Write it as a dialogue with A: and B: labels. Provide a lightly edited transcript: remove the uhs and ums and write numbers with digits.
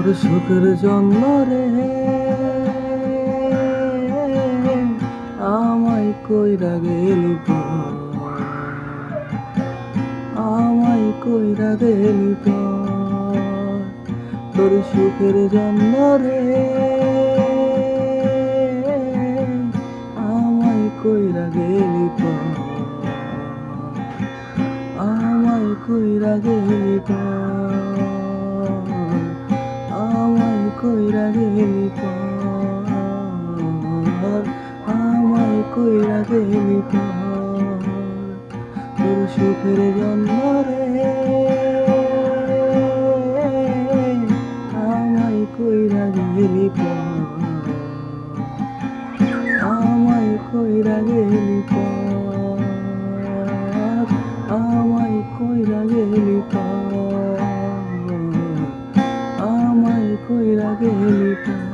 A: তোর সুখের জন্য রে আমায় কইরা গেলি পর, আমায় কইরা গেলি পর। তোর সুখের জন্য রে আমায় কইরা গেলি পর, আমায় কইরা গেলি পর, আমায় কইরা গেলি পর, আমায় কইরা গেলি পর। তোর সুখের জন্য রে আমায় কইরা গেলি পর, আমায় কইরা গেলি পর, আমায় কইরা গেলি পর, আমায় কইরা গেলি পর।